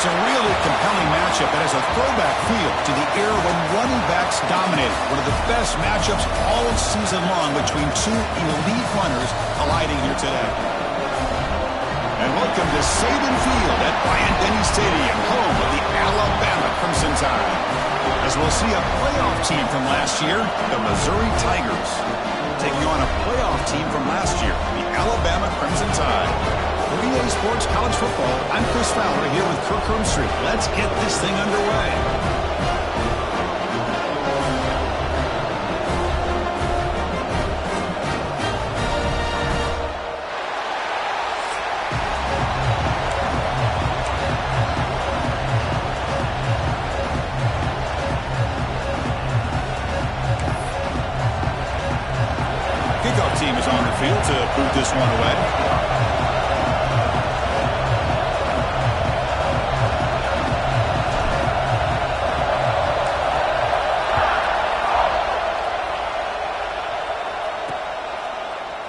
It's a really compelling matchup that has a throwback feel to the era when running backs dominated. One of the best matchups all season long between two elite runners colliding here today. And welcome to Saban Field at Bryant-Denny Stadium, home of the Alabama Crimson Tide. As we'll see a playoff team from last year, the Missouri Tigers, taking on a playoff team from last year, the Alabama Crimson Tide. For EA Sports College Football, I'm Chris Fowler here with Kirk Herbstreit. Let's get this thing underway. Kickoff team is on the field to boot this one away.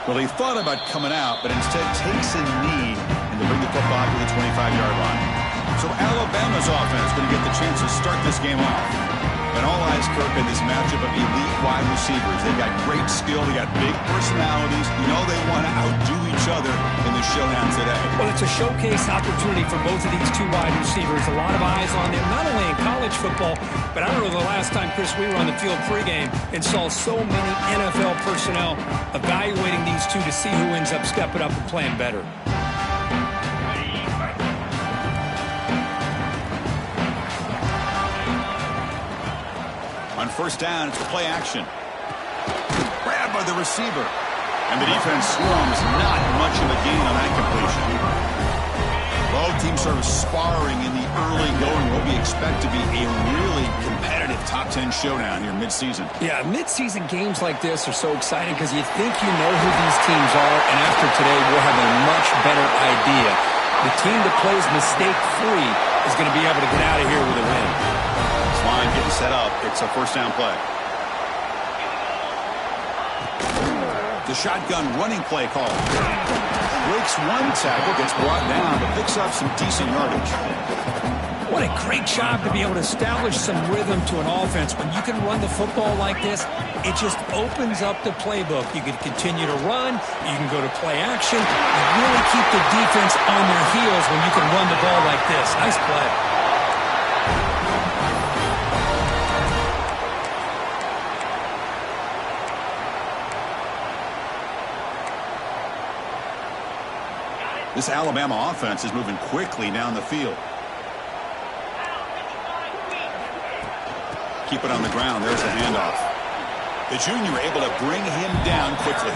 Well, he thought about coming out, but instead takes a knee and to bring the football to the 25-yard line. So Alabama's offense is going to get the chance to start this game off. And all eyes, Kirk, in this matchup of elite wide receivers. They've got great skill. They got big personalities. You know they want to outdo each other in the showdown today. Well, it's a showcase opportunity for both of these two wide receivers. A lot of eyes on them, not only in college football, but I don't know the last time, Chris, we were on the field pregame and saw so many NFL personnel evaluating these two to see who ends up stepping up and playing better. On first down, it's play action. Grabbed by the receiver. And the defense slums. Not much of a gain on that completion. Both teams sort of sparring in the early going. What we expect to be a really competitive top 10 showdown here mid-season. Yeah, mid-season games like this are so exciting because you think you know who these teams are, and after today we'll have a much better idea. The team that plays mistake-free is going to be able to get out of here with a win. Line getting set up. It's a first down play. The shotgun running play call. Breaks one tackle, gets brought down, but picks up some decent yardage. What a great job to be able to establish some rhythm to an offense. When you can run the football like this, it just opens up the playbook. You can continue to run. You can go to play action. You really keep the defense on their heels when you can run the ball like this. Nice play. This Alabama offense is moving quickly down the field. Keep it on the ground. There's the handoff. The junior able to bring him down quickly.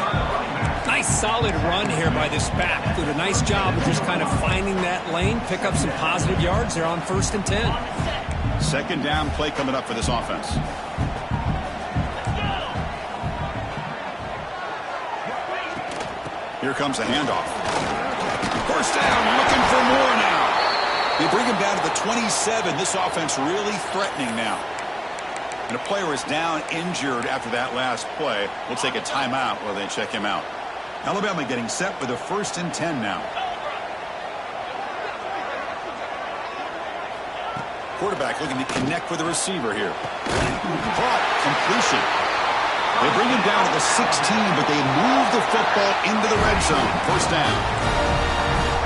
Nice solid run here by this back. Did a nice job of just kind of finding that lane, pick up some positive yards there on 1st and 10. Second down play coming up for this offense. Here comes a handoff. First down, looking for more now. They bring him down to the 27. This offense really threatening now. And a player is down injured after that last play. We'll take a timeout while they check him out. Alabama getting set with a 1st and 10 now. Quarterback looking to connect with the receiver here. Caught, completion. They bring him down to the 16, but they move the football into the red zone. First down.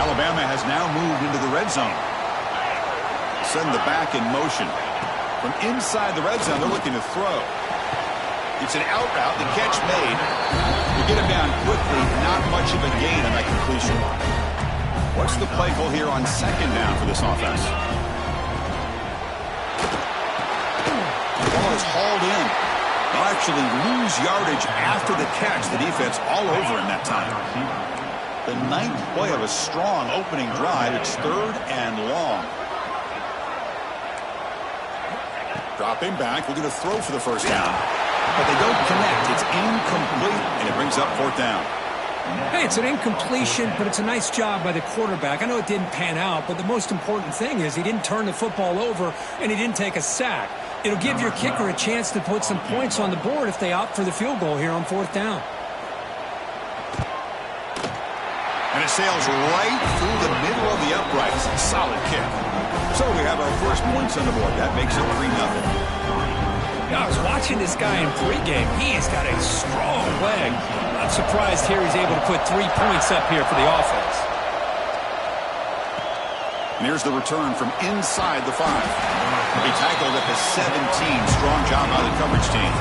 Alabama has now moved into the red zone. Send the back in motion. From inside the red zone, they're looking to throw. It's an out route. The catch made. We get him down quickly. Not much of a gain on that completion. What's the play call here on second down for this offense? The ball is hauled in. They'll actually lose yardage after the catch. The defense all over in that time. The 9th play of a strong opening drive. It's 3rd and long. Dropping back. We're going to throw for the first down. But they don't connect. It's incomplete, and it brings up 4th down. Hey, it's an incompletion, but it's a nice job by the quarterback. I know it didn't pan out, but the most important thing is he didn't turn the football over, and he didn't take a sack. It'll give your kicker a chance to put some points on the board if they opt for the field goal here on 4th down. And it sails right through the middle of the uprights. Solid kick. So we have our first points on the board. That makes it 3-0. Yeah, I was watching this guy in pregame. He has got a strong leg. Not surprised here he's able to put 3 points up here for the offense. And here's the return from inside the 5. He tackled at the 17. Strong job by the coverage team.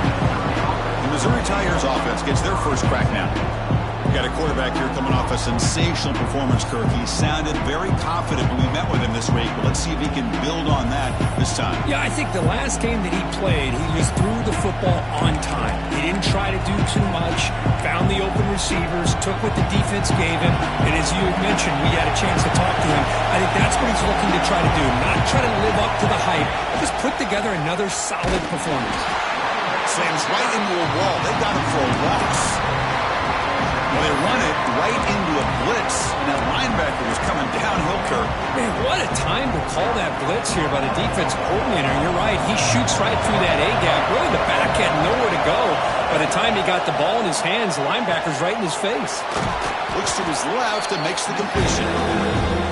The Missouri Tigers offense gets their first crack now. We got a quarterback here coming off a sensational performance, Kirk. He sounded very confident when we met with him this week. But let's see if he can build on that this time. Yeah, I think the last game that he played, he just threw the football on time. He didn't try to do too much, found the open receivers, took what the defense gave him. And as you had mentioned, we had a chance to talk to him. I think that's what he's looking to try to do. Not try to live up to the hype, just put together another solid performance. Slams right into a wall. They got him for a loss. Well, they run it right into a blitz, and that linebacker was coming downhill, Kirk. Man, what a time to call that blitz here by the defensive coordinator. You're right. He shoots right through that A-gap. Really, the back had nowhere to go. By the time he got the ball in his hands, the linebacker's right in his face. Looks to his left and makes the completion.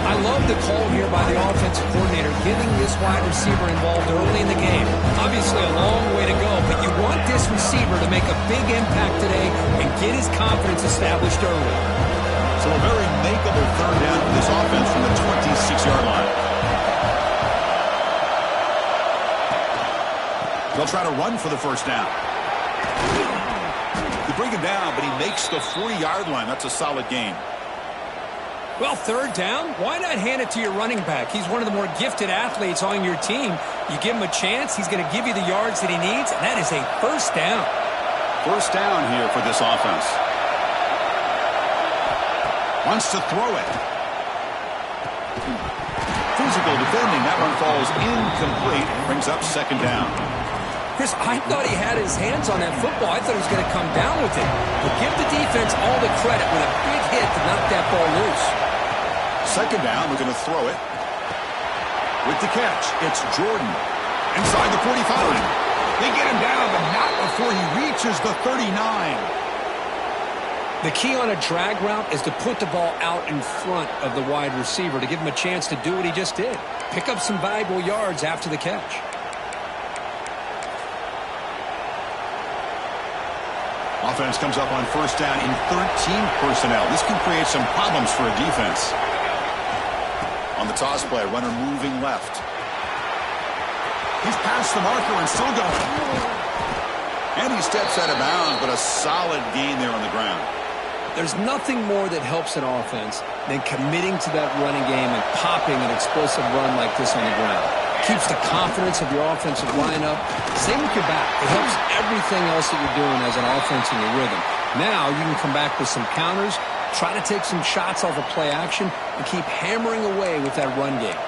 I love the call here by the offensive coordinator, getting this wide receiver involved early in the game. Obviously a long way to go, but you want this receiver to make a big impact today and get his confidence established early. So a very makeable third down for this offense from the 26-yard line. They'll try to run for the first down. They bring him down, but he makes the 40-yard line. That's a solid gain. Well, third down, why not hand it to your running back? He's one of the more gifted athletes on your team. You give him a chance, he's going to give you the yards that he needs, and that is a first down. First down here for this offense. Wants to throw it. Physical defending. That one falls incomplete. Brings up second down. Chris, I thought he had his hands on that football. I thought he was going to come down with it. But give the defense all the credit with a big hit to knock that ball loose. Second down, we're going to throw it. With the catch, it's Jordan. Inside the 45. They get him down, but not before he reaches the 39. The key on a drag route is to put the ball out in front of the wide receiver to give him a chance to do what he just did. Pick up some valuable yards after the catch. Offense comes up on first down in 13 personnel. This can create some problems for a defense. On the toss play, runner moving left. He's past the marker and still going. And he steps out of bounds, but a solid gain there on the ground. There's nothing more that helps an offense than committing to that running game and popping an explosive run like this on the ground. Keeps the confidence of your offensive lineup. Same with your back. It helps everything else that you're doing as an offense in your rhythm. Now you can come back with some counters, try to take some shots off of play action, and keep hammering away with that run game.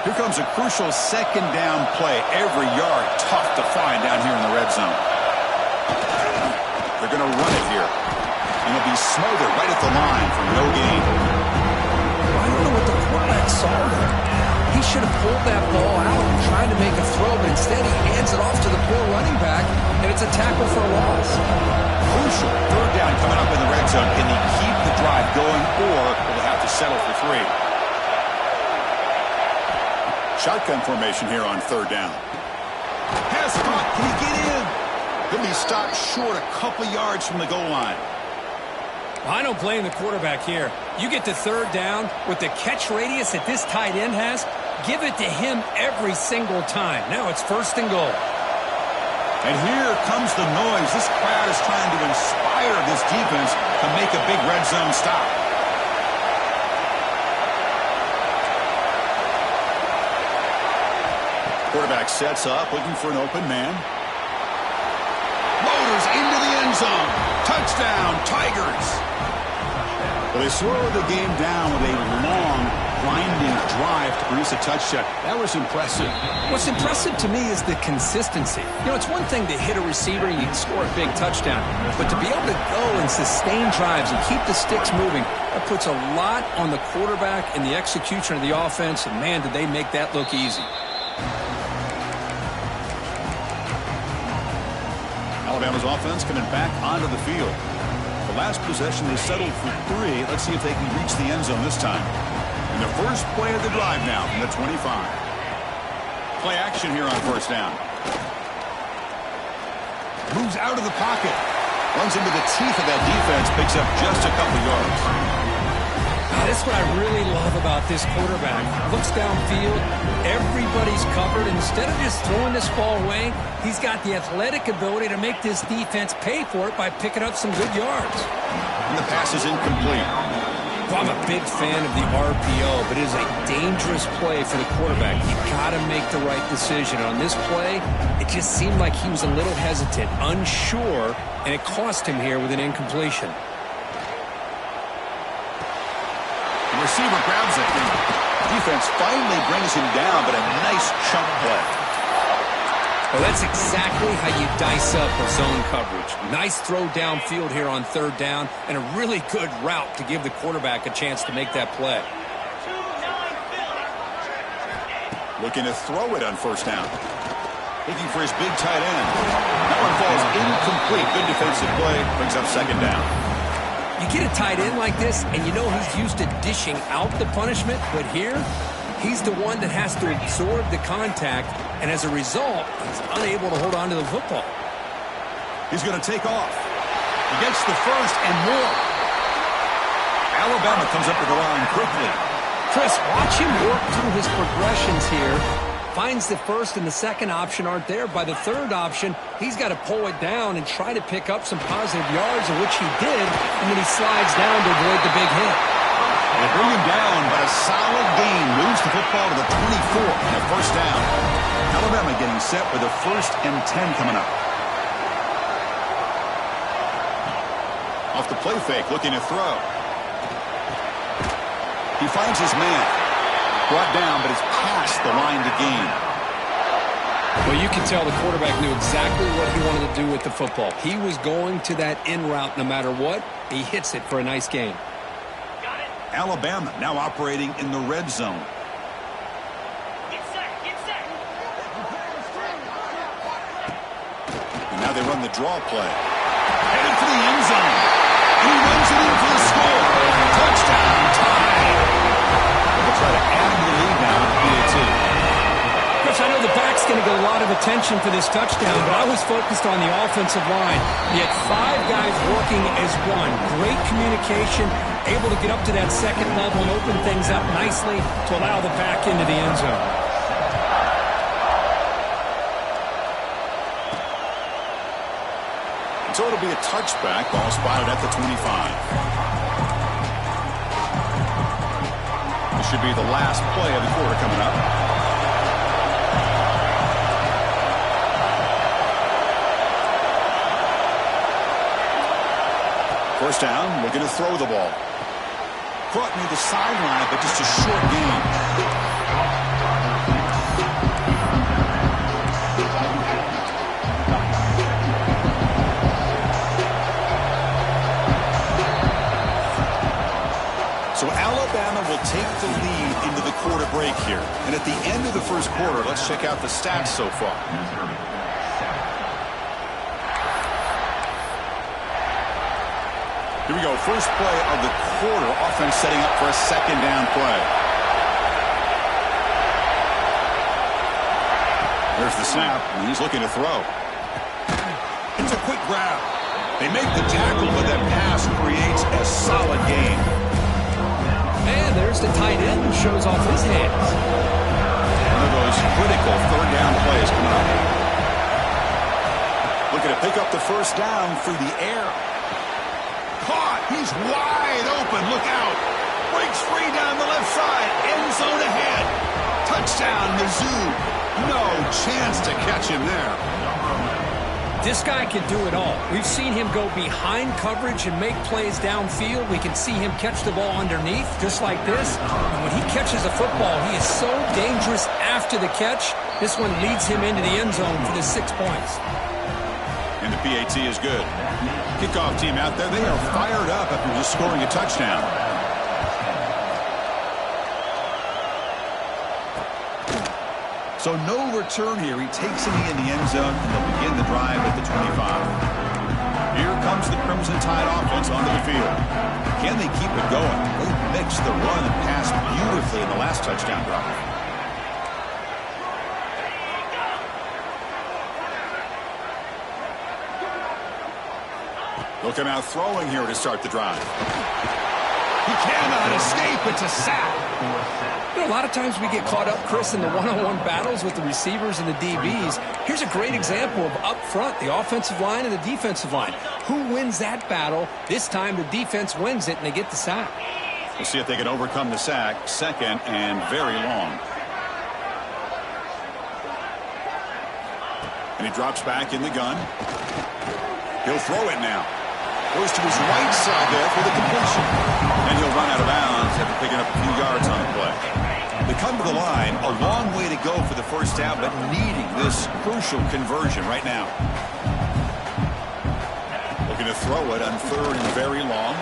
Here comes a crucial second down play. Every yard tough to find down here in the red zone. They're going to run it here. And it'll be smothered right at the line for no gain. I don't know what the quarterback saw there. He should have pulled that ball out and tried to make a throw, but instead he hands it off to the poor running back, and it's a tackle for a loss. Crucial third down coming up in the red zone. Can they keep the drive going, or will they have to settle for 3? Shotgun formation here on third down. Pass caught. Can he get in? He'll be stopped short a couple yards from the goal line. I don't blame the quarterback here. You get to third down with the catch radius that this tight end has, give it to him every single time. Now it's first and goal. And here comes the noise. This crowd is trying to inspire this defense to make a big red zone stop. Quarterback sets up, looking for an open man. Motors into the end zone. Touchdown, Tigers. Well, they slowed the game down with a long, grinding drive to produce a touchdown. That was impressive. What's impressive to me is the consistency. You know, it's one thing to hit a receiver and you can score a big touchdown, but to be able to go and sustain drives and keep the sticks moving, that puts a lot on the quarterback and the execution of the offense, and man, did they make that look easy. Alabama's offense coming back onto the field. The last possession, they settled for 3. Let's see if they can reach the end zone this time. And the first play of the drive now from the 25. Play action here on first down. Moves out of the pocket. Runs into the teeth of that defense. Picks up just a couple yards. That's what I really love about this quarterback. Looks downfield. Everybody's covered. Instead of just throwing this ball away, he's got the athletic ability to make this defense pay for it by picking up some good yards. And the pass is incomplete. Well, I'm a big fan of the RPO, but it is a dangerous play for the quarterback. You've got to make the right decision. On this play, it just seemed like he was a little hesitant, unsure, and it cost him here with an incompletion. The receiver grabs it. Defense finally brings him down, but a nice chunk play. Well, that's exactly how you dice up a zone coverage. Nice throw downfield here on third down, and a really good route to give the quarterback a chance to make that play. Looking to throw it on first down. Looking for his big tight end. That one falls incomplete. Good defensive play. Brings up second down. You get a tight end like this, and you know he's used to dishing out the punishment, but here, he's the one that has to absorb the contact, and as a result, he's unable to hold on to the football. He's going to take off. He gets the first and more. Alabama comes up to the line quickly. Chris, watch him work through his progressions here. Finds the first and the second option aren't there. By the third option, he's got to pull it down and try to pick up some positive yards, of which he did, and then he slides down to avoid the big hit. They bring him down, but a solid gain moves the football to the 24 and a first down. Alabama getting set with a 1st and 10 coming up. Off the play fake, looking to throw. He finds his man. Brought down, but it's past the line to gain. Well, you can tell the quarterback knew exactly what he wanted to do with the football. He was going to that in route no matter what. He hits it for a nice gain. Alabama now operating in the red zone. Get set. And now they run the draw play. Headed for the end zone. And he runs it in for the score. Touchdown, tie. They'll try to add to the lead now with the PAT. Chris, I know the back's going to get a lot of attention for this touchdown, but I was focused on the offensive line. He had 5 guys working as one. Great communication, able to get up to that second level and open things up nicely to allow the back into the end zone. So it'll be a touchback. Ball spotted at the 25. This should be the last play of the quarter coming up. First down, looking to throw the ball. Caught near the sideline, but just a short gain. So Alabama will take the lead into the quarter break here. And at the end of the first quarter, let's check out the stats so far. Here we go. First play of the quarter. Offense setting up for a second down play. There's the snap, and he's looking to throw. It's a quick grab. They make the tackle, but that pass creates a solid gain. And there's the tight end who shows off his hands. One of those critical third down plays coming up. Looking to pick up the first down through the air. Caught. He's wide open. Look out. Breaks free down the left side. End zone ahead. Touchdown, Mizzou. No chance to catch him there. This guy can do it all. We've seen him go behind coverage and make plays downfield. We can see him catch the ball underneath, just like this. And when he catches a football, he is so dangerous after the catch. This one leads him into the end zone for the 6 points. And the PAT is good. Kickoff team out there, they are fired up after just scoring a touchdown. So no return here. He takes it in the end zone, and they'll begin the drive at the 25. Here comes the Crimson Tide offense onto the field. Can they keep it going? They mixed the run and pass beautifully in the last touchdown drive. They'll come out throwing here to start the drive. He cannot escape. It's a sack. You know, a lot of times we get caught up, Chris, in the one-on-one battles with the receivers and the DBs. Here's a great example of up front, the offensive line and the defensive line. Who wins that battle? This time the defense wins it, and they get the sack. We'll see if they can overcome the sack. Second and very long. And he drops back in the gun. He'll throw it now. Goes to his right side there for the completion. And he'll run out of bounds after picking up a few yards on the play. They come to the line, a long way to go for the first down, but needing this crucial conversion right now. Looking to throw it on third and very long.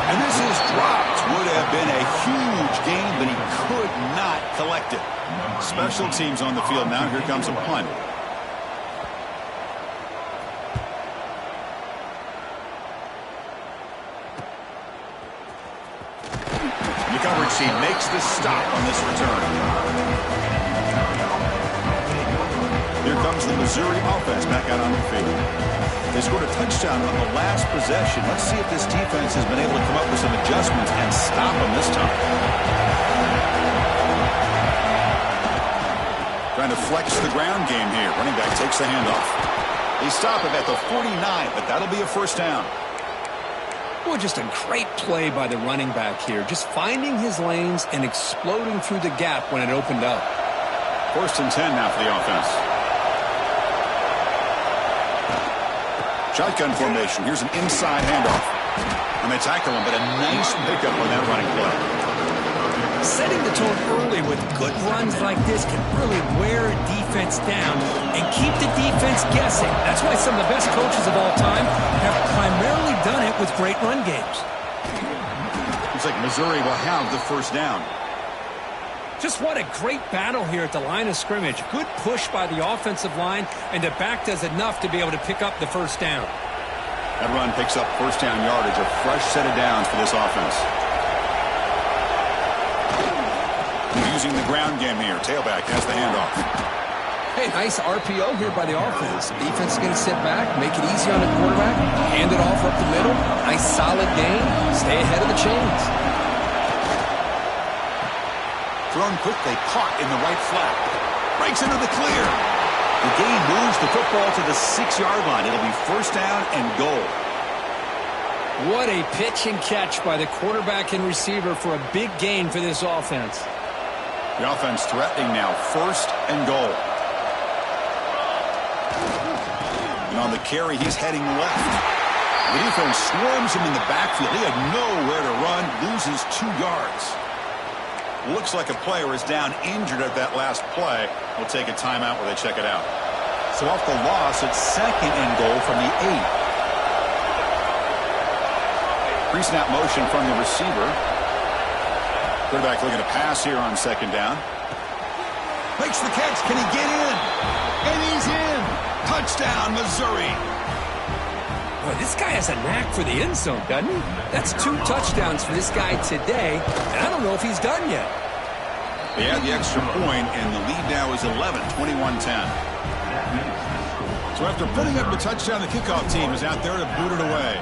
And this is dropped. Would have been a huge gain, but he could not collect it. Special teams on the field now. Here comes a punt. He makes the stop on this return. Here comes the Missouri offense back out on the field. They scored a touchdown on the last possession. Let's see if this defense has been able to come up with some adjustments and stop them this time. Trying to flex the ground game here. Running back takes the handoff. They stop him at the 49, but that'll be a first down. Well, just a great play by the running back here. Just finding his lanes and exploding through the gap when it opened up. First and 10 now for the offense. Shotgun formation. Here's an inside handoff. And they tackle him, but a nice pickup on that running play. Setting the tone early with good runs like this can really wear a defense down and keep the defense guessing. That's why some of the best coaches of all time have primarily done it with great run games. Looks like Missouri will have the first down. Just what a great battle here at the line of scrimmage. Good push by the offensive line, and the back does enough to be able to pick up the first down. That run picks up first down yardage, a fresh set of downs for this offense. Using the ground game here. Tailback has the handoff. Hey, nice RPO here by the offense. Defense is going to sit back, make it easy on the quarterback, hand it off up the middle. Nice solid gain. Stay ahead of the chains. Thrown quickly, caught in the right flat. Breaks into the clear. The gain moves the football to the 6-yard line. It'll be first down and goal. What a pitch and catch by the quarterback and receiver for a big gain for this offense. The offense threatening now, first and goal. And on the carry, he's heading left. The defense swarms him in the backfield. He had nowhere to run, loses 2 yards. Looks like a player is down injured at that last play. We'll take a timeout where they check it out. So off the loss, it's second and goal from the 8. Pre-snap motion from the receiver. Quarterback looking to pass here on second down. Makes the catch. Can he get in? And he's in. Touchdown, Missouri. Boy, this guy has a knack for the end zone, doesn't he? That's 2 touchdowns for this guy today, and I don't know if he's done yet. They had the extra point, and the lead now is 11, 21-10. So after putting up the touchdown, the kickoff team is out there to boot it away.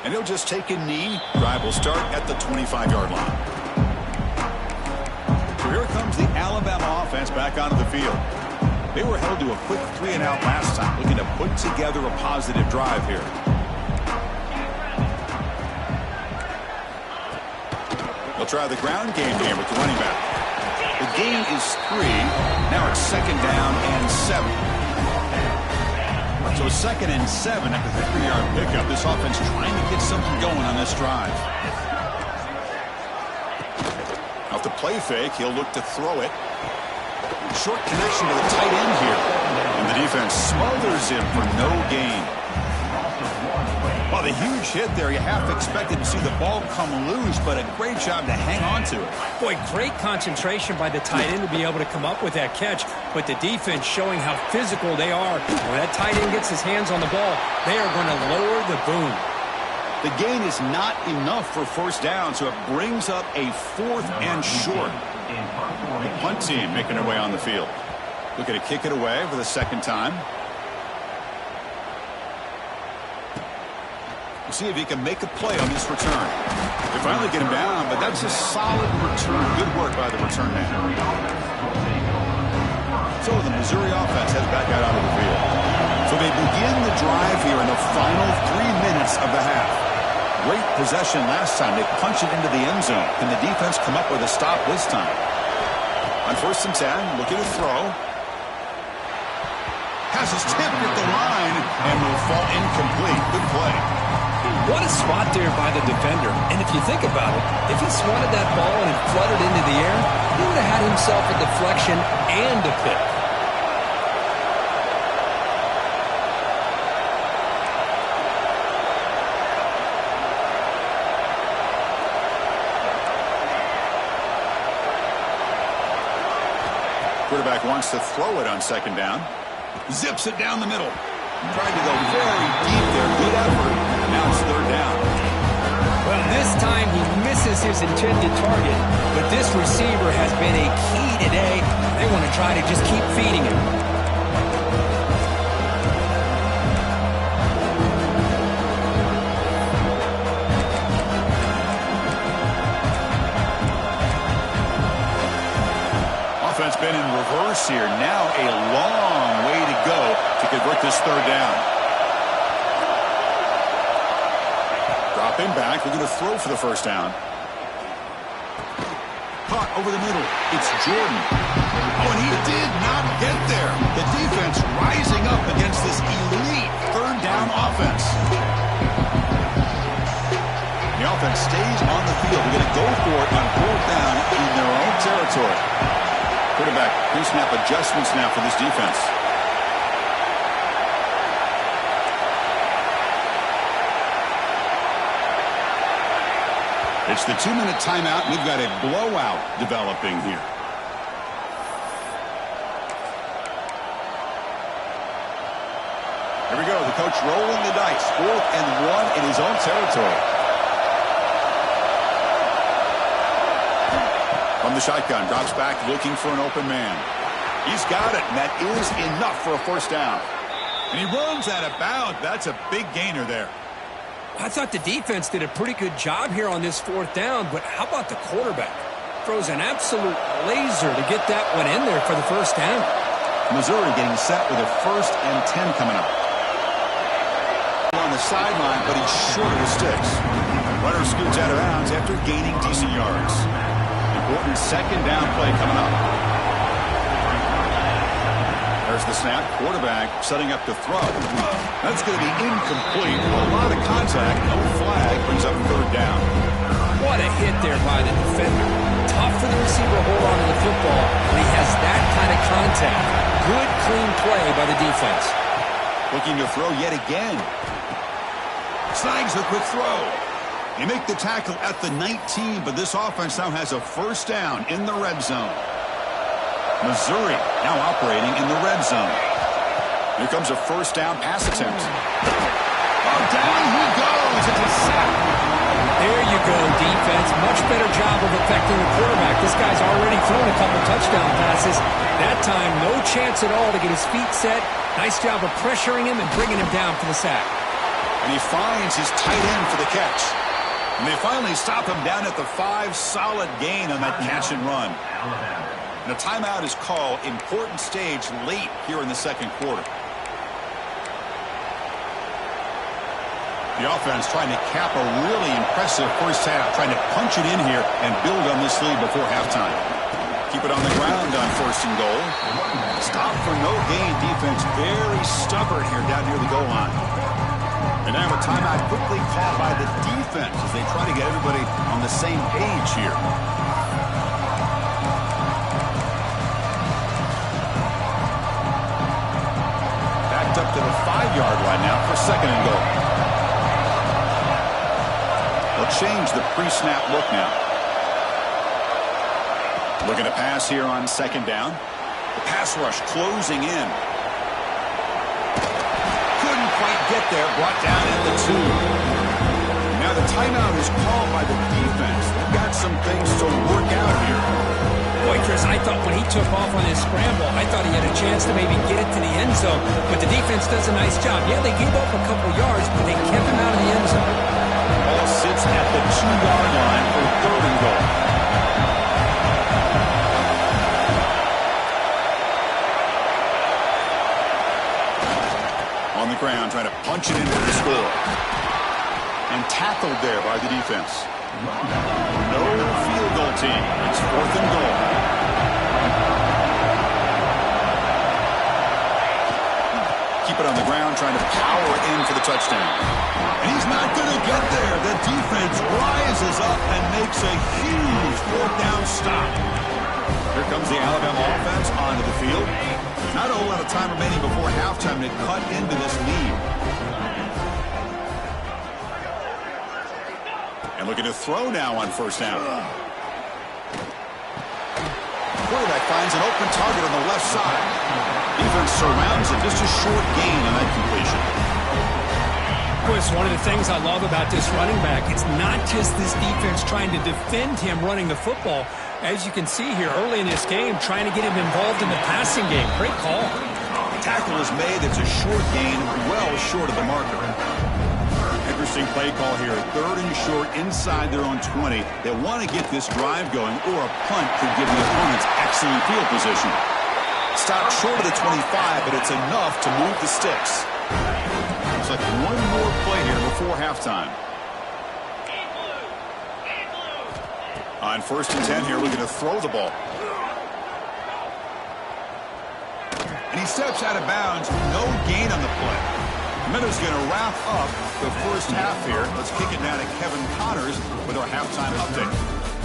And he'll just take a knee. Drive will start at the 25-yard line. So here comes the Alabama offense back onto the field. They were held to a quick 3-and-out last time, looking to put together a positive drive here. They'll try the ground game here with the running back. The gain is 3. Now it's second down and 7. So second and 7 after the 3-yard pickup. This offense trying to get something going on this drive. Off the play fake, he'll look to throw it. Short connection to the tight end here. And the defense smothers him for no gain. Well, the huge hit there, you half expected to see the ball come loose, but a great job to hang on to it. Boy, great concentration by the tight end to be able to come up with that catch, but the defense showing how physical they are. When that tight end gets his hands on the ball, they are going to lower the boom. The gain is not enough for first down, so it brings up a 4th and short. The punt team making their way on the field. Looking to kick it away for the second time. We'll see if he can make a play on this return. They finally get him down, but that's a solid return. Good work by the return man. So the Missouri offense heads back out onto the field. So they begin the drive here in the final 3 minutes of the half. Great possession last time. They punch it into the end zone. Can the defense come up with a stop this time? On 1st and 10, looking to throw. Has his tip at the line and will fall incomplete. Good play. What a spot there by the defender. And if you think about it, if he swatted that ball and it fluttered into the air, he would have had himself a deflection and a pick. Quarterback wants to throw it on 2nd down. Zips it down the middle. Tried to go very deep there. Good effort. Now it's 3rd down. Well, this time he misses his intended target, but this receiver has been a key today. They want to try to just keep feeding him. Offense been in reverse here. Now a long way to go to convert this 3rd down. Dropping back. We're going to throw for the 1st down. Caught over the middle. It's Jordan. Oh, and he did not get there. The defense rising up against this elite 3rd down offense. The offense stays on the field. We're going to go for it on 4th down in their own territory. Quarterback pre-snap adjustments now for this defense. It's the 2-minute timeout. We've got a blowout developing here. Here we go. The coach rolling the dice. 4th and 1 in his own territory. From the shotgun, drops back, looking for an open man. He's got it, and that is enough for a 1st down. And he runs out of bounds. That's a big gainer there. I thought the defense did a pretty good job here on this 4th down, but how about the quarterback? Throws an absolute laser to get that one in there for the 1st down. Missouri getting set with a 1st and 10 coming up. On the sideline, but he's short of the sticks. Runner scoots out of bounds after gaining decent yards. Important 2nd down play coming up. There's the snap. Quarterback setting up to throw. That's going to be incomplete. A lot of contact. No flag. Brings up 3rd down. What a hit there by the defender. Tough for the receiver to hold on to the football when he has that kind of contact. Good, clean play by the defense. Looking to throw yet again. Snags a quick throw. They make the tackle at the 19, but this offense now has a 1st down in the red zone. Missouri now operating in the red zone. Here comes a 1st down pass attempt. Oh, down he goes. It's a sack. There you go, defense. Much better job of affecting the quarterback. This guy's already thrown a couple touchdown passes. That time, no chance at all to get his feet set. Nice job of pressuring him and bringing him down for the sack. And he finds his tight end for the catch. And they finally stop him down at the 5. Solid gain on that catch and run. And a timeout is called. Important stage late here in the 2nd quarter. The offense trying to cap a really impressive 1st half, trying to punch it in here and build on this lead before halftime. Keep it on the ground on 1st and goal. Stop for no gain. Defense very stubborn here down near the goal line. And now a timeout quickly called by the defense as they try to get everybody on the same page here. Backed up to the 5-yard line now for 2nd and goal. change the pre-snap look now. Looking to pass here on second down. The pass rush closing in. Couldn't quite get there. Brought down at the 2. Now the timeout is called by the defense. They've got some things to work out here. Boy, Chris, I thought when he took off on his scramble, I thought he had a chance to maybe get it to the end zone. But the defense does a nice job. Yeah, they gave up a couple yards, but they kept him out of the end zone. Ball sits at the 2-yard line for 3rd and goal. On the ground, trying to punch it into the score. And tackled there by the defense. No field goal team. It's 4th and goal. Keep it on the ground, trying to power in for the touchdown. And he's not going to get there. The defense rises up and makes a huge 4th down stop. Here comes the Alabama offense onto the field. Not a whole lot of time remaining before halftime to cut into this lead. And looking to throw now on 1st down. Quarterback finds an open target on the left side. Defense surrounds it. Just a short gain on that completion. Chris, one of the things I love about this running back, it's not just this defense trying to defend him running the football. As you can see here early in this game, trying to get him involved in the passing game. Great call. Tackle is made. It's a short gain, well short of the marker. Interesting play call here. 3rd and short inside their own 20. They want to get this drive going, or a punt could give the opponents excellent field position. Stopped short of the 25, but it's enough to move the sticks. Looks like one more play here before halftime. On 1st and 10 here, looking to throw the ball. And he steps out of bounds. No gain on the play. Minnows going to wrap up the first half here. Let's kick it now to Kevin Connors with our halftime update.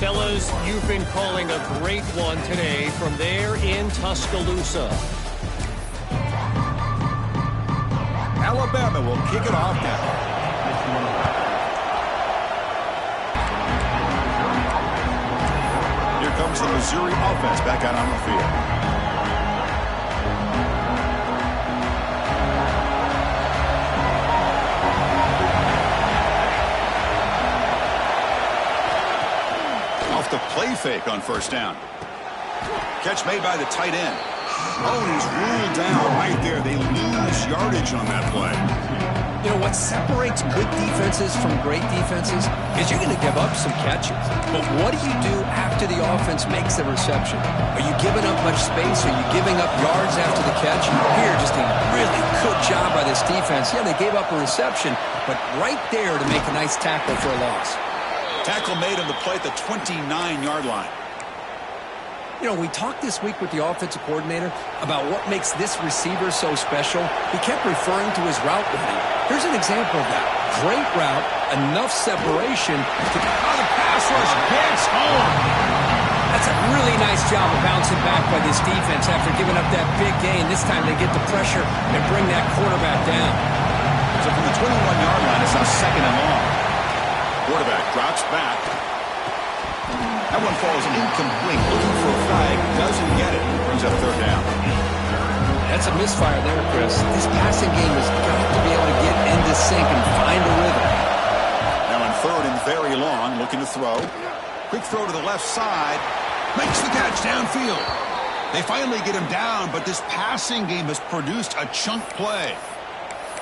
Fellas, you've been calling a great one today from there in Tuscaloosa. Alabama will kick it off now. Here comes the Missouri offense back out on the field. Off the play fake on 1st down. Catch made by the tight end. Oh, and he's ruled down right there. They lose yardage on that play. You know, what separates good defenses from great defenses is you're going to give up some catches. But what do you do after the offense makes the reception? Are you giving up much space? Are you giving up yards after the catch? Here, just a really good job by this defense. Yeah, they gave up a reception, but right there to make a nice tackle for a loss. Tackle made on the play at the 29-yard line. You know, we talked this week with the offensive coordinator about what makes this receiver so special. He kept referring to his route running. Here's an example of that. Great route, enough separation to... Oh, the pass rush gets home. That's a really nice job of bouncing back by this defense after giving up that big gain. This time they get the pressure and bring that quarterback down. So from the 21-yard line, it's now 2nd and long. Quarterback drops back. That one falls incomplete. Looking for a flag. Doesn't get it. Brings up 3rd down. That's a misfire there, Chris. This passing game has got to be able to get into sync and find a rhythm. Now on 3rd and very long. Looking to throw. Quick throw to the left side. Makes the catch downfield. They finally get him down, but this passing game has produced a chunk play.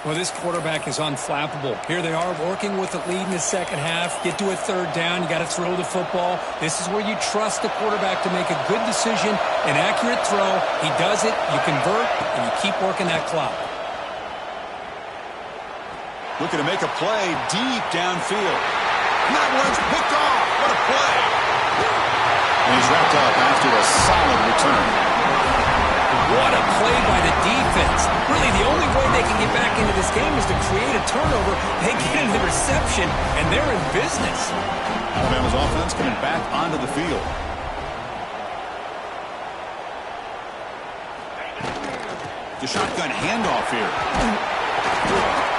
Well, this quarterback is unflappable. Here they are working with the lead in the second half. Get to a 3rd down. You got to throw the football. This is where you trust the quarterback to make a good decision, an accurate throw. He does it, you convert, and you keep working that clock. Looking to make a play deep downfield. And that one's picked off. What a play. And he's wrapped up after a solid return. What a play by the defense. Really, the only way they can get back into this game is to create a turnover. They get in the reception, and they're in business. Alabama's offense coming back onto the field. The shotgun handoff here.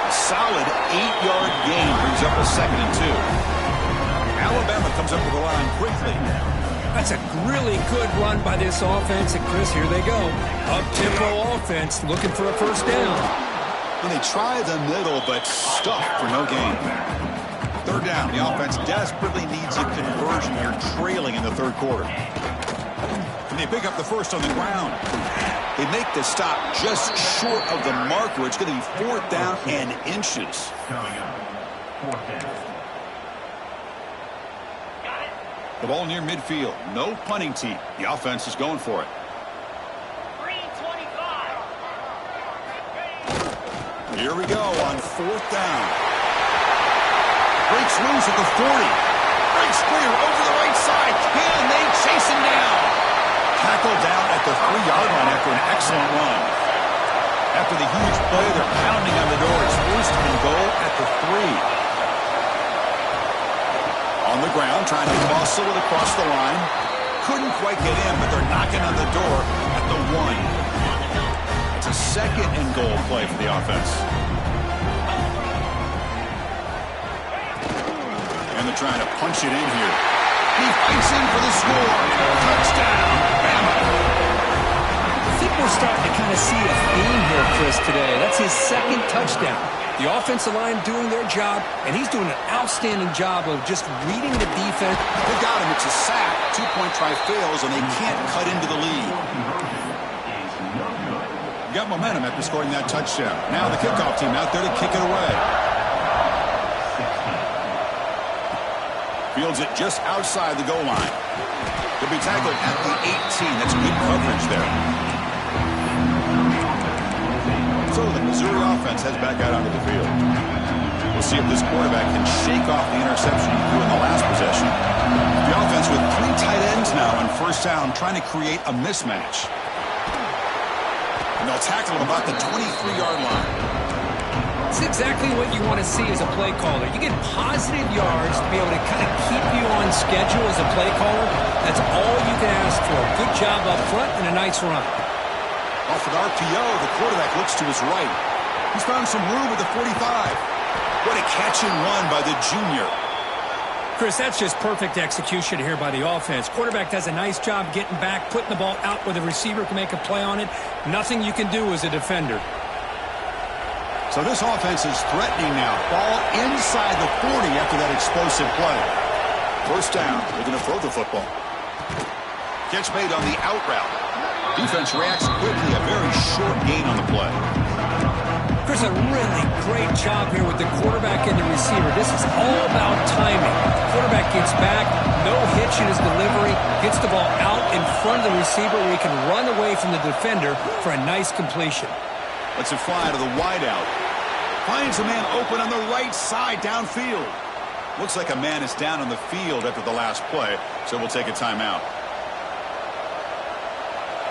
A solid 8-yard gain brings up a 2nd and 2. up to the line quickly. That's a really good run by this offense. And, Chris, here they go. Up-tempo offense looking for a first down. And they try the middle, but stuffed for no gain. Third down. The offense desperately needs a conversion here, trailing in the third quarter. And they pick up the first on the ground. They make the stop just short of the marker. It's going to be fourth down and inches. The ball near midfield. No punting team. The offense is going for it. Green 25. Here we go on fourth down. Breaks loose at the 40. Breaks clear over the right side. Can they chase him down? Tackled down at the 3-yard line after an excellent run. After the huge play, they're pounding on the door. It's first and goal at the 3. On the ground, trying to muscle it across the line. Couldn't quite get in, but they're knocking on the door at the 1. It's a second and goal play for the offense. And they're trying to punch it in here. He fights in for the score. Touchdown, Bama. I think we're starting to kind of see a theme here, Chris, today. That's his second touchdown. The offensive line doing their job, and he's doing an outstanding job of just reading the defense. They got him. It's a sack. 2-point try fails, and they can't cut into the lead. Got momentum after scoring that touchdown. Now the kickoff team out there to kick it away. Fields it just outside the goal line. He'll be tackled at the 18. That's good coverage there. So the Missouri offense heads back out onto the field. We'll see if this quarterback can shake off the interception he threw in the last possession. The offense with 3 tight ends now on first down, trying to create a mismatch. And they'll tackle him about the 23-yard line. It's exactly what you want to see as a play caller. You get positive yards to be able to kind of keep you on schedule as a play caller. That's all you can ask for. Good job up front and a nice run. Off an RPO, the quarterback looks to his right. He's found some room at the 45. What a catch and run by the junior. Chris, that's just perfect execution here by the offense. Quarterback does a nice job getting back, putting the ball out where the receiver can make a play on it. Nothing you can do as a defender. So this offense is threatening now. Ball inside the 40 after that explosive play. First down. They're going to throw the football. Catch made on the out route. Defense reacts quickly. A very short gain on the play. Chris, a really great job here with the quarterback and the receiver. This is all about timing. Quarterback gets back, no hitch in his delivery, gets the ball out in front of the receiver where he can run away from the defender for a nice completion. Let's it fly to the wideout. Finds a man open on the right side downfield. Looks like a man is down on the field after the last play, so we'll take a timeout.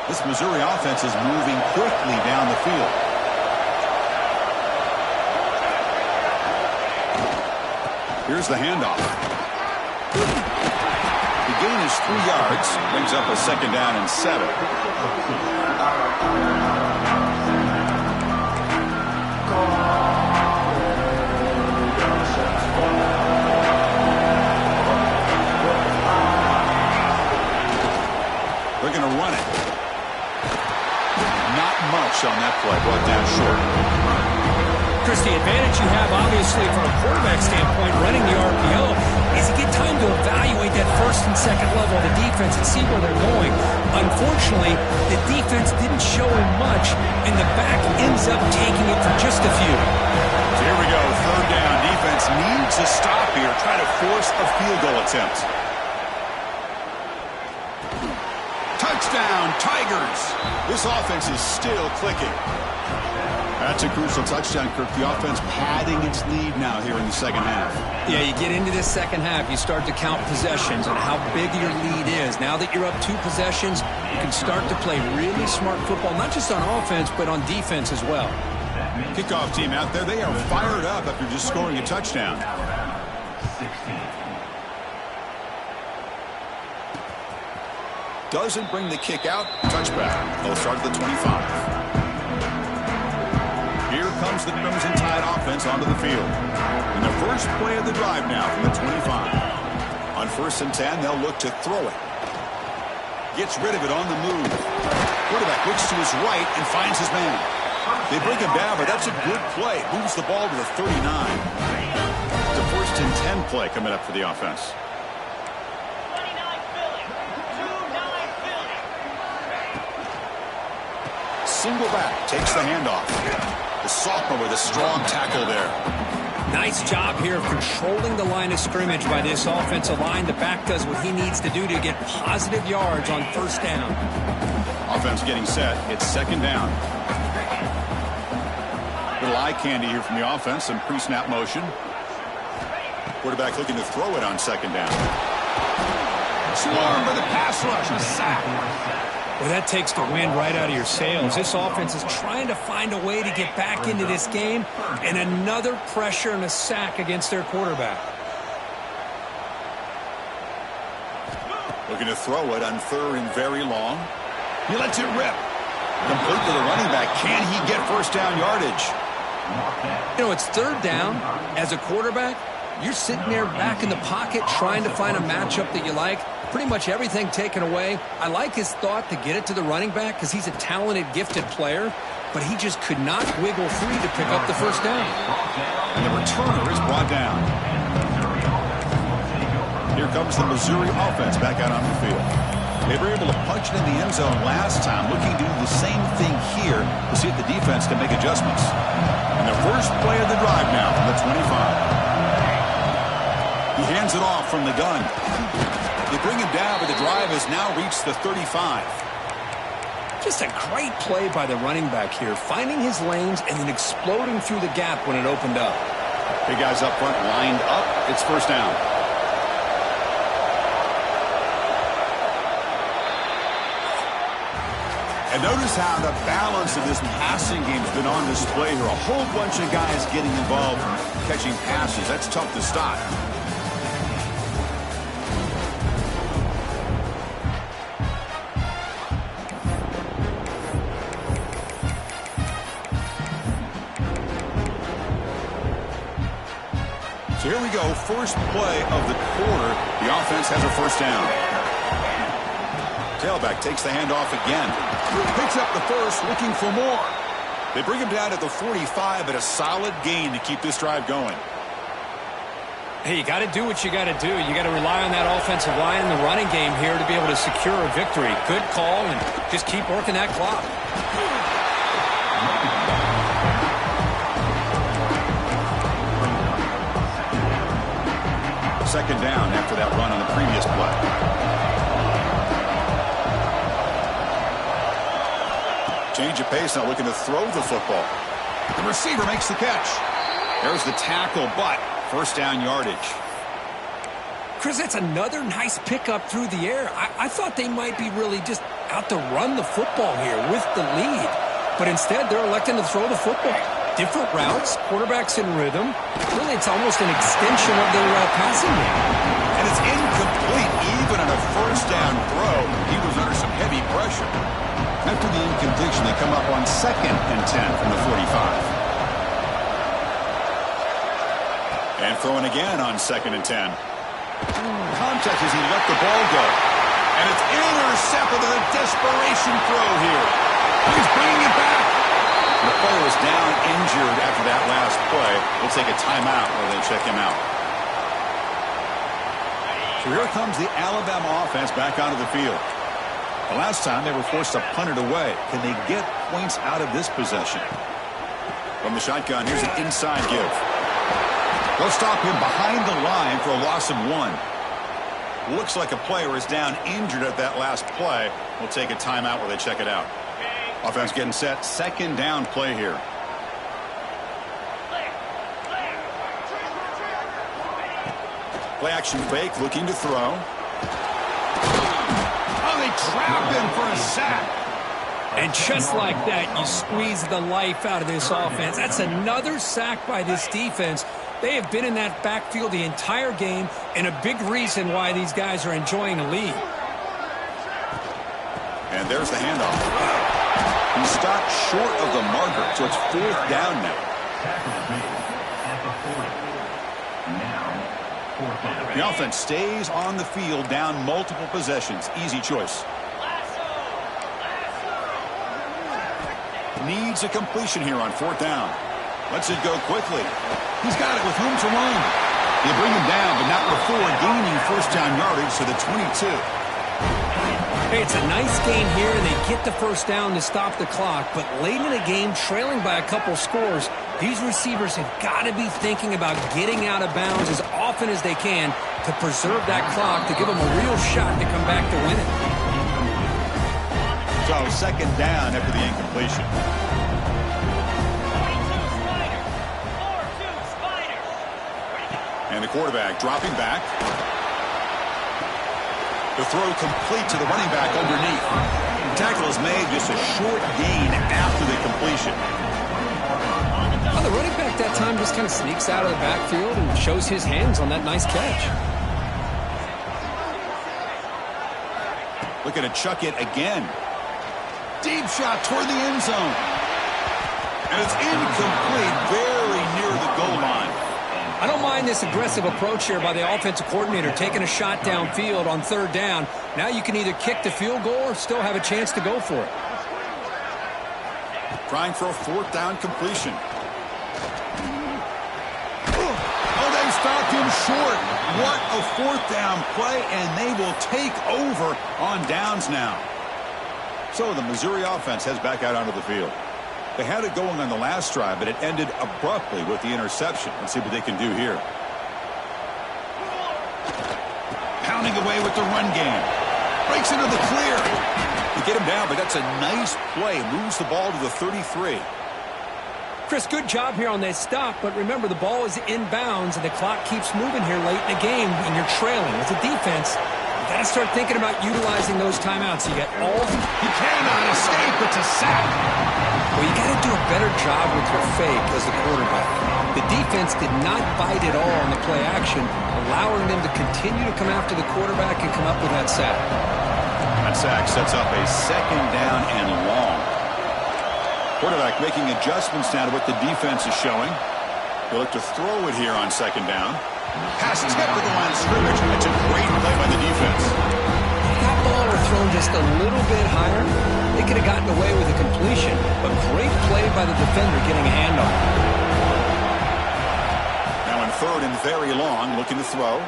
This Missouri offense is moving quickly down the field. Here's the handoff. The gain is 3 yards. Brings up a second down and 7. They're going to run it. Not much on that play. Brought down short. Chris, the advantage you have, obviously, from a quarterback standpoint, running the RPO, is you get time to evaluate that first and second level of the defense and see where they're going. Unfortunately, the defense didn't show him much, and the back ends up taking it for just a few. So here we go. Third down. Defense needs a stop here. Try to force a field goal attempt. Touchdown, Tigers. This offense is still clicking. That's a crucial touchdown, Kirk. The offense padding its lead now here in the second half. Yeah, you get into this second half, you start to count possessions and how big your lead is. Now that you're up 2 possessions, you can start to play really smart football, not just on offense, but on defense as well. Kickoff team out there, they are fired up after just scoring a touchdown. Doesn't bring the kick out. Touchback. They'll start at the 25. Here comes the Crimson Tide offense onto the field. And the first play of the drive now from the 25. On 1st and 10. They'll look to throw it. Gets rid of it on the move. Quarterback looks to his right and finds his man. They bring him down, but that's a good play. Moves the ball to the 39. The 1st and 10 play coming up for the offense. 29 Philly. 2-9 Philly. Single back takes the handoff. The sophomore with a strong tackle there. Nice job here of controlling the line of scrimmage by this offensive line. The back does what he needs to do to get positive yards on 1st down. Offense getting set. It's 2nd down. Little eye candy here from the offense. Some pre-snap motion. Quarterback looking to throw it on 2nd down. Swarm by the pass rush. A sack. Well, that takes the wind right out of your sails. This offense is trying to find a way to get back into this game, and another pressure and a sack against their quarterback. Looking to throw it on 3rd and very long. He lets it rip. Complete to the running back. Can he get 1st down yardage? You know, it's 3rd down. As a quarterback, you're sitting there back in the pocket trying to find a matchup that you like. Pretty much everything taken away. I like his thought to get it to the running back because he's a talented, gifted player, but he just could not wiggle free to pick up the 1st down. And the returner is brought down. Here comes the Missouri offense back out on the field. They were able to punch it in the end zone last time, looking to do the same thing here to see if the defense can make adjustments. And the first play of the drive now from the 25. He hands it off from the gun. They bring him down, but the drive has now reached the 35. Just a great play by the running back here, finding his lanes and then exploding through the gap when it opened up. Big guys up front lined up. It's 1st down. And notice how the balance of this passing game has been on display here. A whole bunch of guys getting involved catching passes. That's tough to stop. So here we go. First play of the quarter. The offense has a 1st down. Tailback takes the handoff again. Picks up the 1st, looking for more. They bring him down at the 45, but a solid gain to keep this drive going. Hey, you got to do what you got to do. You got to rely on that offensive line in the running game here to be able to secure a victory. Good call, and just keep working that clock. 2nd down after that run on the previous play. Change of pace, now looking to throw the football. The receiver makes the catch. There's the tackle, but 1st down yardage. Chris, that's another nice pickup through the air. I thought they might be really just out to run the football here with the lead. But instead, they're electing to throw the football. Different routes, quarterbacks in rhythm. Really, it's almost an extension of their passing game. And it's incomplete. Even on a 1st down throw, he was under some heavy pressure. After the incompletion, they come up on 2nd and 10 from the 45. And throwing again on 2nd and 10. Contact as he let the ball go. And it's intercepted with a desperation throw here. He's bringing it back. The player was down injured after that last play. We'll take a timeout while they check him out. So here comes the Alabama offense back onto the field. The last time they were forced to punt it away. Can they get points out of this possession? From the shotgun, here's an inside give. They'll stop him behind the line for a loss of 1. Looks like a player is down injured at that last play. We'll take a timeout while they check it out. Offense getting set. 2nd down play here. Play action fake, looking to throw. Oh, they trap him for a sack. And just like that, you squeeze the life out of this offense. That's another sack by this defense. They have been in that backfield the entire game, and a big reason why these guys are enjoying a lead. And there's the handoff. He stopped short of the marker, so it's 4th down now. Tackle made at the 40. Now, 4th down. The offense stays on the field, down multiple possessions. Easy choice. Needs a completion here on 4th down. Lets it go quickly. He's got it with room to run. They bring him down, but not before gaining 1st down yardage to the 22. Hey, it's a nice gain here, and they get the 1st down to stop the clock. But late in the game, trailing by a couple scores, these receivers have got to be thinking about getting out of bounds as often as they can to preserve that clock, to give them a real shot to come back to win it. So 2nd down after the incompletion. And the quarterback dropping back. The throw complete to the running back underneath. The tackle is made, just a short gain after the completion. Well, the running back that time just kind of sneaks out of the backfield and shows his hands on that nice catch. Looking to chuck it again. Deep shot toward the end zone. And it's incomplete, very near the goal line. I don't mind this aggressive approach here by the offensive coordinator, taking a shot downfield on 3rd down. Now you can either kick the field goal or still have a chance to go for it. Trying for a 4th down completion. Oh, they stopped him short. What a 4th down play, and they will take over on downs now. So the Missouri offense heads back out onto the field. They had it going on the last drive, but it ended abruptly with the interception. Let's see what they can do here. Pounding away with the run game. Breaks into the clear. They get him down, but that's a nice play. Moves the ball to the 33. Chris, good job here on that stop, but remember, the ball is inbounds, and the clock keeps moving here late in the game, and you're trailing. As a defense, you got to start thinking about utilizing those timeouts. You got all... He cannot escape. It's a sack. Well, you got to do a better job with your fake as the quarterback. The defense did not bite at all on the play action, allowing them to continue to come after the quarterback and come up with that sack. That sack sets up a 2nd down and long. Quarterback making adjustments now to what the defense is showing. They'll look to throw it here on 2nd down. Pass tip to the line of scrimmage. That's a great play by the defense. If that ball were thrown just a little bit higher, they could have gotten away with a completion, but great play by the defender getting a hand on it. Now in 3rd and very long, looking to throw.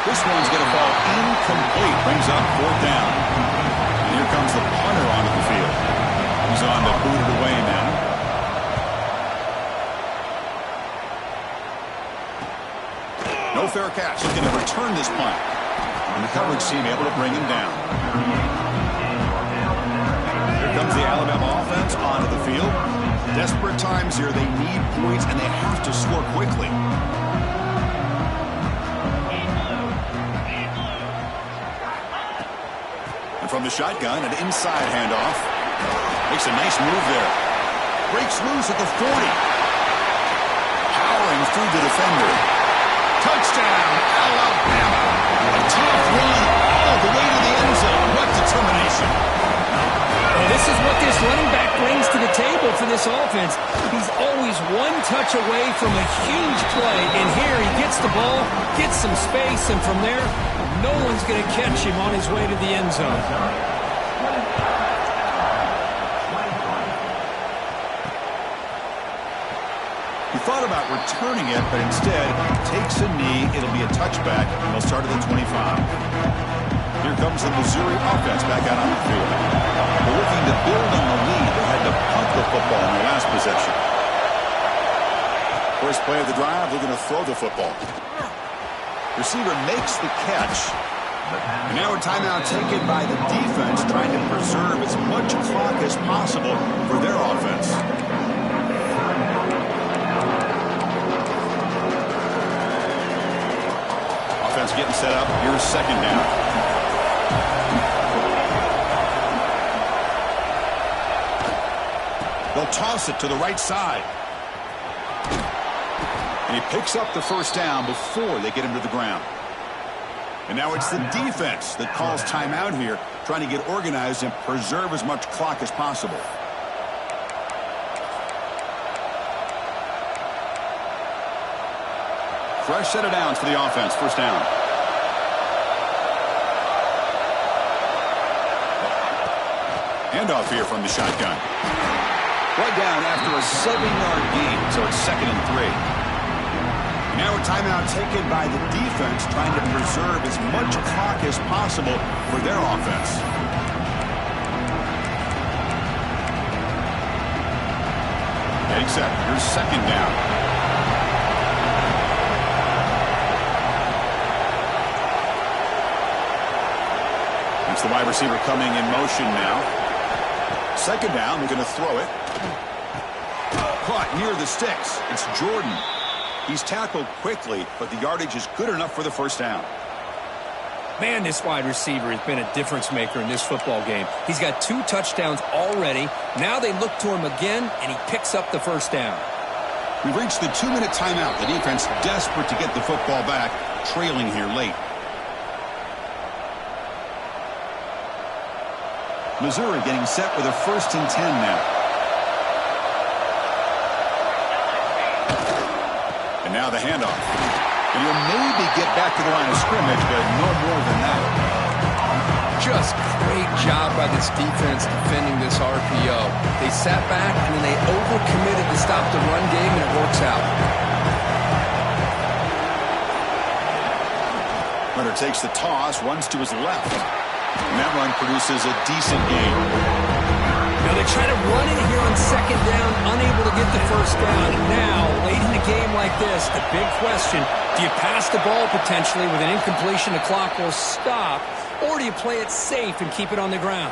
This one's going to fall incomplete. Brings up 4th down. And here comes the punter onto the field. He's on to boot it away now. No fair catch. Looking to return this punt. And the coverage team able to bring him down. Here comes the Alabama offense onto the field. Desperate times here. They need points, and they have to score quickly. And from the shotgun, an inside handoff. Makes a nice move there. Breaks loose at the 40. Powering through the defender. Touchdown, Alabama. A tough run all the way to the end zone. What determination. Well, this is what this running back brings to the table for this offense. He's always one touch away from a huge play. And here he gets the ball, gets some space, and from there, no one's going to catch him on his way to the end zone. He thought about returning it, but instead takes a knee. It'll be a touchback, and they'll start at the 25. Here comes the Missouri offense back out on the field. They're looking to build on the lead. They had to punt the football in their last possession. First play of the drive, they're going to throw the football. Receiver makes the catch. And now a timeout taken by the defense, trying to preserve as much clock as possible for their offense. Offense getting set up. Here's 2nd down. They'll toss it to the right side. And he picks up the 1st down before they get him to the ground. And now it's the defense that calls timeout here, trying to get organized and preserve as much clock as possible. Fresh set of downs for the offense. First down. Handoff here from the shotgun. Brought down after a 7-yard gain, so it's 2nd and 3. Now a timeout taken by the defense, trying to preserve as much clock as possible for their offense. Getting set. Here's 2nd down. It's the wide receiver coming in motion now. 2nd down, we're going to throw it. Caught near the sticks. It's Jordan. He's tackled quickly, but the yardage is good enough for the first down. Man, this wide receiver has been a difference maker in this football game. He's got 2 touchdowns already. Now they look to him again, and he picks up the first down. We've reached the 2-minute timeout. The defense desperate to get the football back, trailing here late. Missouri getting set with a 1st and 10 now. And now the handoff. And he'll maybe get back to the line of scrimmage, but no more than that. Just great job by this defense defending this RPO. They sat back and then they overcommitted to stop the run game, and it works out. Runner takes the toss, runs to his left. And that run produces a decent gain. Now they try to run it here on 2nd down, unable to get the first down. And now, late in a game like this, the big question, do you pass the ball potentially with an incompletion, the clock will stop, or do you play it safe and keep it on the ground?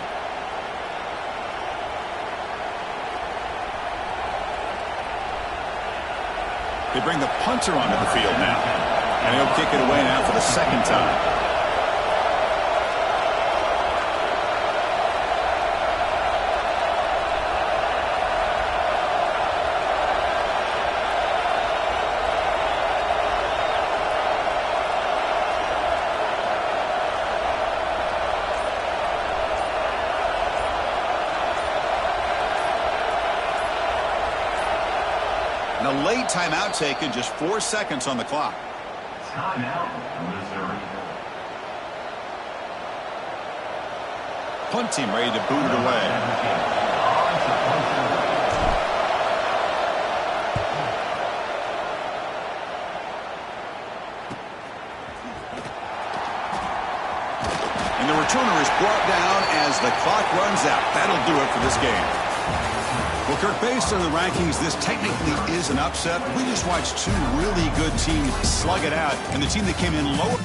They bring the punter onto the field now. And he'll kick it away now for the 2nd time. And a late timeout taken, just 4 seconds on the clock. Timeout, Missouri. Punt team ready to boot it away. And the returner is brought down as the clock runs out. That'll do it for this game. Well, Kirk, based on the rankings, this technically is an upset. We just watched 2 really good teams slug it out, and the team that came in lower